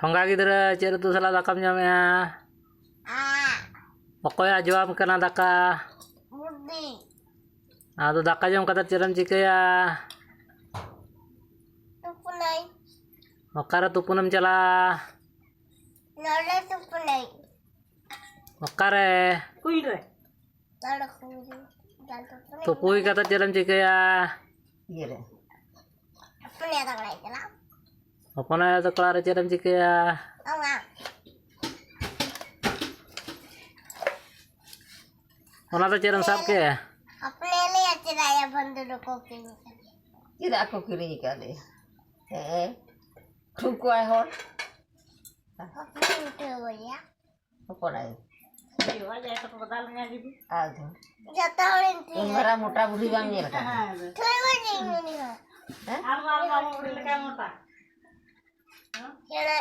ठोंगा गिद्रा chair तू सला दाकाम जामे पकोया जवाब कना दाका मुद्दी आदो दाका जम कता चेरम चिकया तुपुनाई ओकारा तुपुनम चला नडे तुपुनाई ओकारे कुई रे नडे कुई dan tupunaई तुपुई कता चेरम चिकया ये रे अपने आता कलाई चला अपना तो क्लारे चेरम चिकया enggak ओना तो चेरम साब के अपने लिया ceraya bandu kopi tidak aku kiri kali kuku ayhor kopi itu ya apa lagi iyo aja itu pedalnya gitu aduh jatuh nanti umara motor budi bangnya kan tuh ini alma alma budi lekang mota ya